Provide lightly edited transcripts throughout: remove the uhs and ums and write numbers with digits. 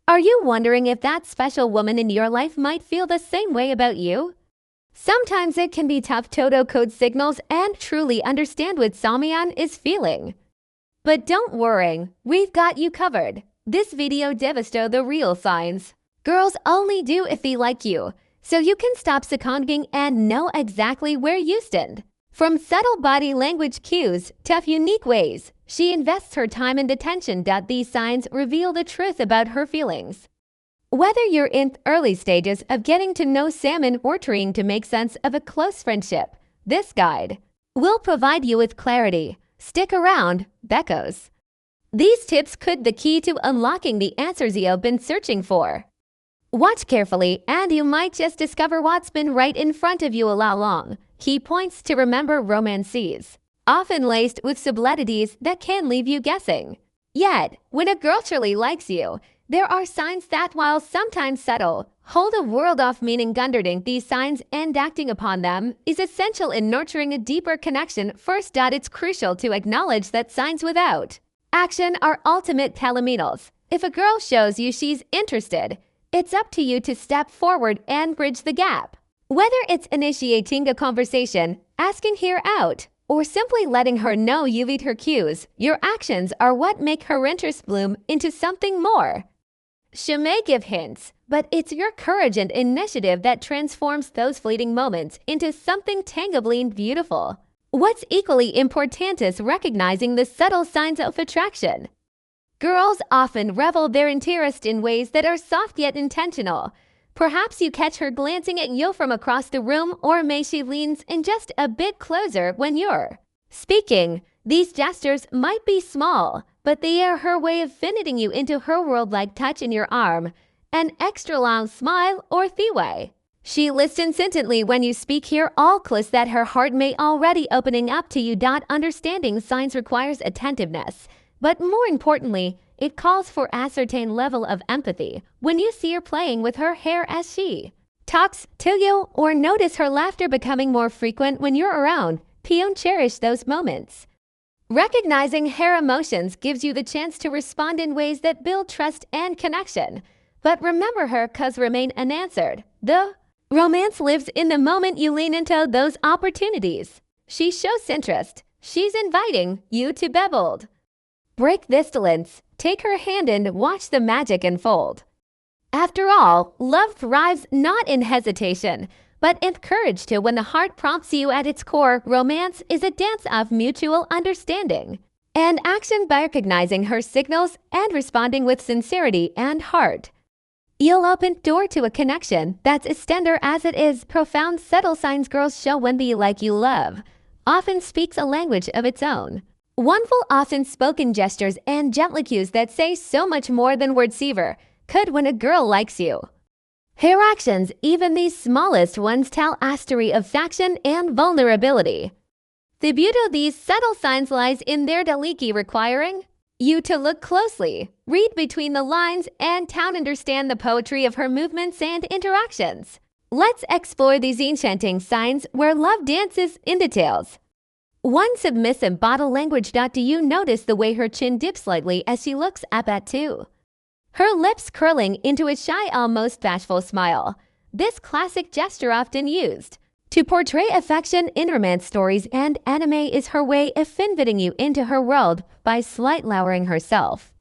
Are you wondering if that special woman in your life might feel the same way about you? Sometimes it can be tough to code signals and truly understand what someone is feeling. But don't worry, we've got you covered. This video devastates the real signs. Girls only do if they like you, so you can stop seconding and know exactly where you stand. From subtle body language cues to unique ways she invests her time and attention. These signs reveal the truth about her feelings. Whether you're in early stages of getting to know someone or trying to make sense of a close friendship, this guide will provide you with clarity. Stick around, Beckos. These tips could be the key to unlocking the answers you've been searching for. Watch carefully and you might just discover what's been right in front of you all along. Key points to remember: romances, often laced with subtleties that can leave you guessing. Yet, when a girl truly likes you, there are signs that, while sometimes subtle, hold a world of meaning. Understanding these signs and acting upon them is essential in nurturing a deeper connection. First, it's crucial to acknowledge that signs without action are ultimate telemetals. If a girl shows you she's interested, it's up to you to step forward and bridge the gap. Whether it's initiating a conversation, asking her out, or simply letting her know you read her cues, your actions are what make her interest bloom into something more. She may give hints, but it's your courage and initiative that transforms those fleeting moments into something tangibly beautiful. What's equally important is recognizing the subtle signs of attraction. Girls often reveal their interest in ways that are soft yet intentional. Perhaps you catch her glancing at you from across the room, or maybe she leans in just a bit closer when you're speaking. These gestures might be small, but they are her way of fitting you into her world, like touch in your arm, an extra long smile, or the way she listens intently when you speak. Here, all clues that her heart may already opening up to you. Understanding signs requires attentiveness, but more importantly, it calls for a certain level of empathy. When you see her playing with her hair as she talks to you, or notice her laughter becoming more frequent when you're around, cherish those moments. Recognizing her emotions gives you the chance to respond in ways that build trust and connection. But remember, her cause remain unanswered. The romance lives in the moment you lean into those opportunities. She shows interest. She's inviting you to be bold. Break this silence. Take her hand and watch the magic unfold. After all, love thrives not in hesitation, but in courage. To when the heart prompts you at its core, romance is a dance of mutual understanding and action. By recognizing her signals and responding with sincerity and heart, you'll open door to a connection that's as tender as it is profound. Subtle signs girls show when the like you love often speaks a language of its own. Wonderful, often spoken gestures and gentle cues that say so much more than words. Sever could when a girl likes you. Her actions, even these smallest ones, tell a story of affection and vulnerability. The beauty of these subtle signs lies in their delicate, requiring you to look closely, read between the lines, and understand the poetry of her movements and interactions. Let's explore these enchanting signs where love dances in details. 1. Submissive body language. Do you notice the way her chin dips slightly as she looks up at you? Her lips curling into a shy, almost bashful smile. This classic gesture, often used to portray affection in romance stories and anime, is her way of inviting you into her world by slightly lowering herself.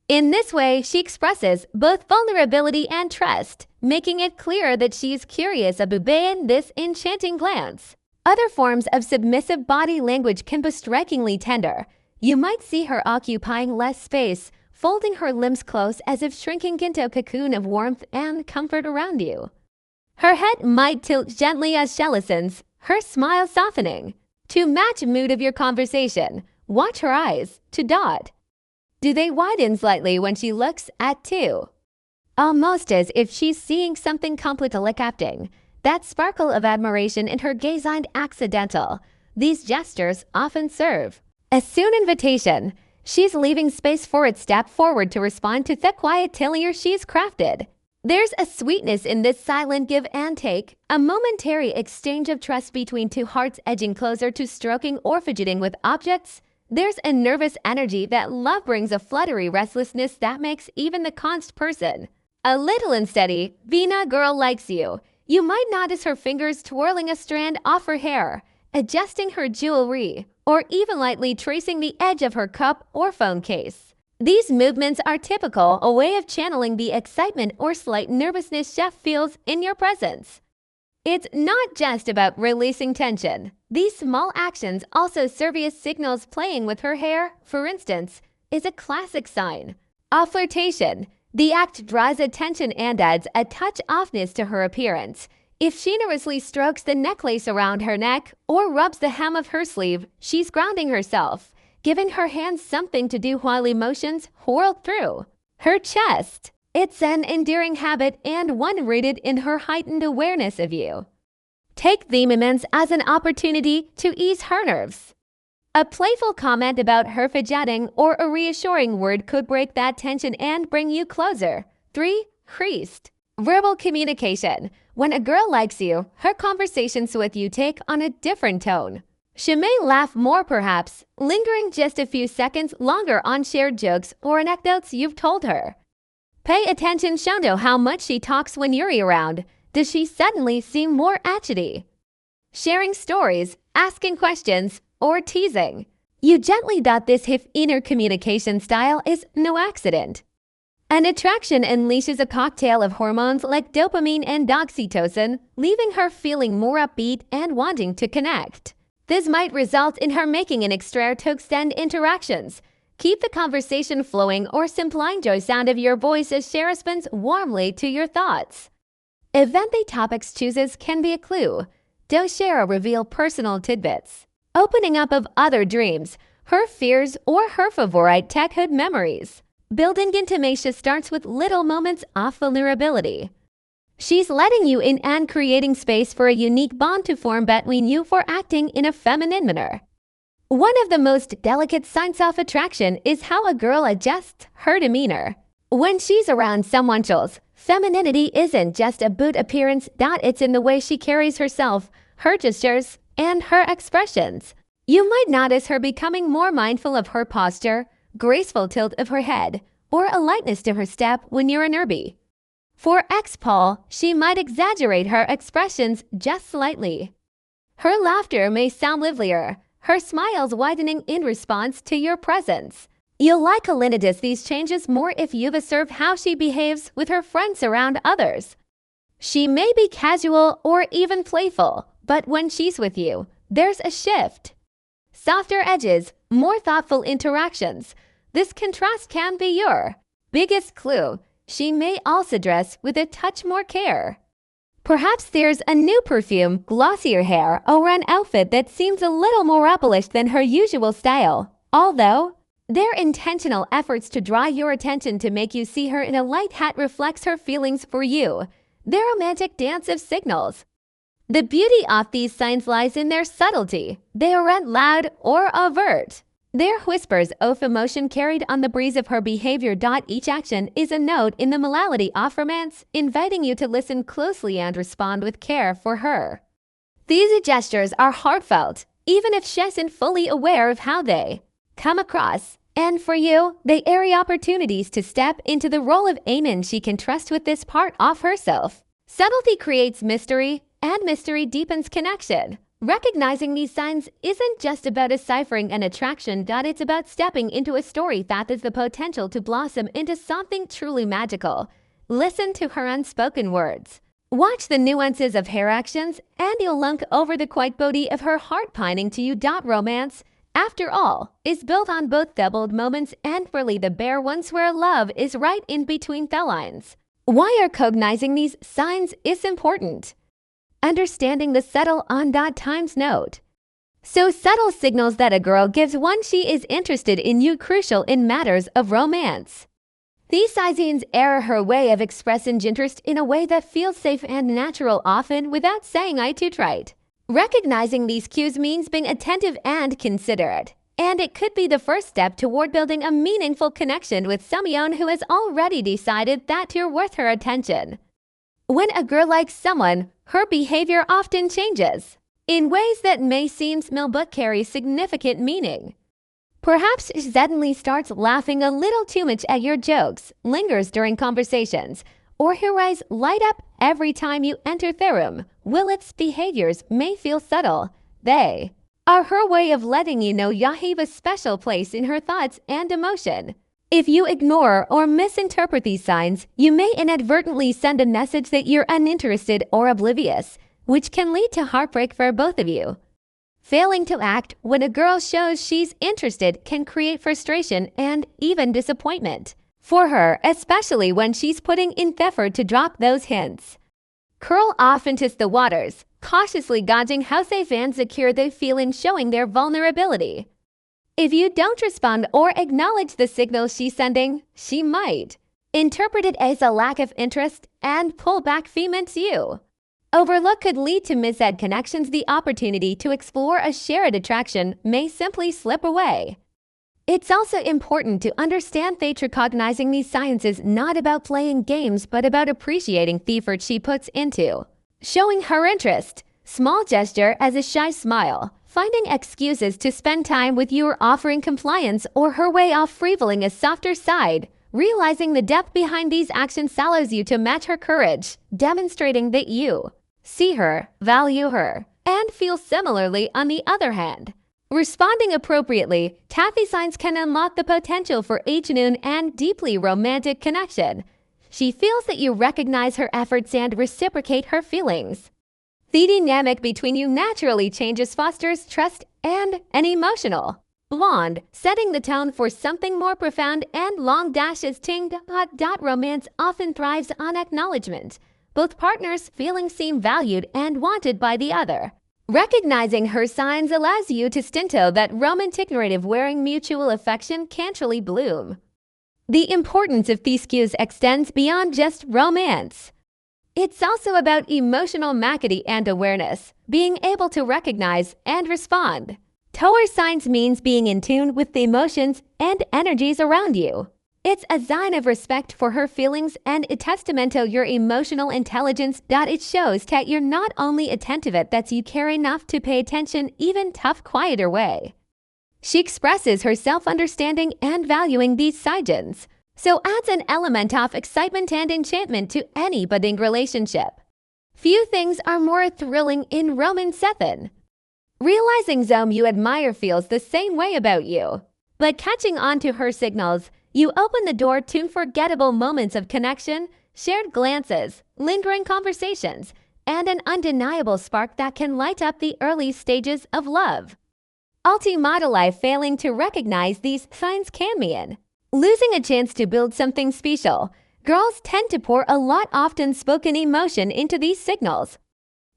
In this way, she expresses both vulnerability and trust, making it clear that she's curious about this enchanting glance. Other forms of submissive body language can be strikingly tender. You might see her occupying less space, folding her limbs close as if shrinking into a cocoon of warmth and comfort around you. Her head might tilt gently as she listens, her smile softening to match the mood of your conversation. Watch her eyes. Do they widen slightly when she looks at you? Almost as if she's seeing something completely captivating. That sparkle of admiration in her gaze ain't accidental. These gestures often serve as soon invitation. She's leaving space for it. Step forward to respond to the quiet tiller she's crafted. There's a sweetness in this silent give and take, a momentary exchange of trust between two hearts, edging closer to stroking or fidgeting with objects. There's a nervous energy that love brings, a fluttery restlessness that makes even the calmest person a little unsteady. Vina girl likes you. You might notice her fingers twirling a strand off her hair, adjusting her jewelry, or even lightly tracing the edge of her cup or phone case. These movements are typical, a way of channeling the excitement or slight nervousness Chef feels in your presence. It's not just about releasing tension. These small actions also serve as signals. Playing with her hair, for instance, is a classic sign of flirtation. The act draws attention and adds a touch offness to her appearance. If she nervously strokes the necklace around her neck or rubs the hem of her sleeve, she's grounding herself, giving her hands something to do while emotions whirl through her chest. It's an endearing habit and one rooted in her heightened awareness of you. Take the moments as an opportunity to ease her nerves. A playful comment about her fidgeting or a reassuring word could break that tension and bring you closer. 3. Creased. Verbal communication. When a girl likes you, her conversations with you take on a different tone. She may laugh more, perhaps, lingering just a few seconds longer on shared jokes or anecdotes you've told her. Pay attention to how much she talks when you're around. Does she suddenly seem more agitated? Sharing stories, asking questions, or teasing. You gently dot this if inner communication style is no accident. An attraction unleashes a cocktail of hormones like dopamine and oxytocin, leaving her feeling more upbeat and wanting to connect. This might result in her making an extra effort to extend interactions. Keep the conversation flowing or simply enjoy the sound of your voice as she responds warmly to your thoughts. Event the topics chooses can be a clue. Do share or reveal personal tidbits. Opening up of other dreams, her fears, or her favorite childhood memories. Building intimacy starts with little moments of vulnerability. She's letting you in and creating space for a unique bond to form between you for acting in a feminine manner. One of the most delicate signs of attraction is how a girl adjusts her demeanor. When she's around someone else, femininity isn't just about appearance, it's in the way she carries herself, her gestures, and her expressions. You might notice her becoming more mindful of her posture, graceful tilt of her head, or a lightness to her step when you're nearby. For Paul, she might exaggerate her expressions just slightly. Her laughter may sound livelier, her smiles widening in response to your presence. You'll likely notice these changes more if you've observed how she behaves with her friends around others. She may be casual or even playful, but when she's with you, there's a shift. Softer edges, more thoughtful interactions. This contrast can be your biggest clue. She may also dress with a touch more care. Perhaps there's a new perfume, glossier hair, or an outfit that seems a little more rebellious than her usual style. Although, their intentional efforts to draw your attention to make you see her in a light hat reflects her feelings for you. Their romantic dance of signals. The beauty of these signs lies in their subtlety. They aren't loud or overt. Their whispers of emotion carried on the breeze of her behavior. Each action is a note in the melody of romance, inviting you to listen closely and respond with care for her. These gestures are heartfelt, even if she isn't fully aware of how they come across. And for you, they airy opportunities to step into the role of Amen she can trust with this part of herself. Subtlety creates mystery, and mystery deepens connection. Recognizing these signs isn't just about deciphering an attraction. It's about stepping into a story that has the potential to blossom into something truly magical. Listen to her unspoken words. Watch the nuances of her actions, and you'll look over the quiet beauty of her heart pining to you. Romance, after all, is built on both doubled moments and really the bare ones where love is right in between the lines. Why are recognizing these signs is important? Understanding the subtle on times note. So subtle signals that a girl gives when she is interested in you crucial in matters of romance. These signs are her way of expressing interest in a way that feels safe and natural, often without saying I too tried. Recognizing these cues means being attentive and considerate, and it could be the first step toward building a meaningful connection with someone who has already decided that you're worth her attention. When a girl likes someone, her behavior often changes in ways that may seem small but carry significant meaning. Perhaps she suddenly starts laughing a little too much at your jokes, lingers during conversations, or her eyes light up every time you enter their room. While its behaviors may feel subtle, they are her way of letting you know you have a special place in her thoughts and emotion. If you ignore or misinterpret these signs, you may inadvertently send a message that you're uninterested or oblivious, which can lead to heartbreak for both of you. Failing to act when a girl shows she's interested can create frustration and even disappointment for her, especially when she's putting in effort to drop those hints. Curl off into the waters, cautiously gauging how safe and secure they feel in showing their vulnerability. If you don't respond or acknowledge the signals she's sending, she might interpret it as a lack of interest and pull back fements you. Overlook could lead to misheard connections. The opportunity to explore a shared attraction may simply slip away. It's also important to understand that recognizing these signs is not about playing games but about appreciating the effort she puts into showing her interest. Small gesture as a shy smile, finding excuses to spend time with you, or offering compliance or her way off revealing a softer side. Realizing the depth behind these actions allows you to match her courage, demonstrating that you see her, value her, and feel similarly. On the other hand, responding appropriately, Taffy signs can unlock the potential for a genuine and deeply romantic connection. She feels that you recognize her efforts and reciprocate her feelings. The dynamic between you naturally changes, fosters trust and an emotional bond, setting the tone for something more profound and long. Dashes ting. Romance often thrives on acknowledgement. Both partners' feelings seem valued and wanted by the other. Recognizing her signs allows you to stento that romantic narrative wherein mutual affection can truly bloom. The importance of these cues extends beyond just romance. It's also about emotional maturity and awareness, being able to recognize and respond. Tower signs means being in tune with the emotions and energies around you. It's a sign of respect for her feelings and a testament to your emotional intelligence. It shows that you're not only attentive, that you care enough to pay attention, even tough, quieter way. She expresses her self-understanding and valuing these signs, so adds an element of excitement and enchantment to any budding relationship. Few things are more thrilling in romance than realizing Zome you admire feels the same way about you. But catching on to her signals, you open the door to unforgettable moments of connection, shared glances, lingering conversations, and an undeniable spark that can light up the early stages of love. Ultimately, failing to recognize these signs can mean losing a chance to build something special. Girls tend to pour a lot often spoken emotion into these signals.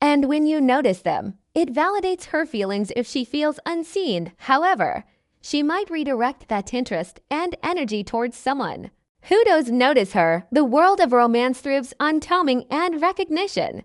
And when you notice them, it validates her feelings if she feels unseen. However, she might redirect that interest and energy towards someone who does notice her. The world of romance thrives on timing and recognition.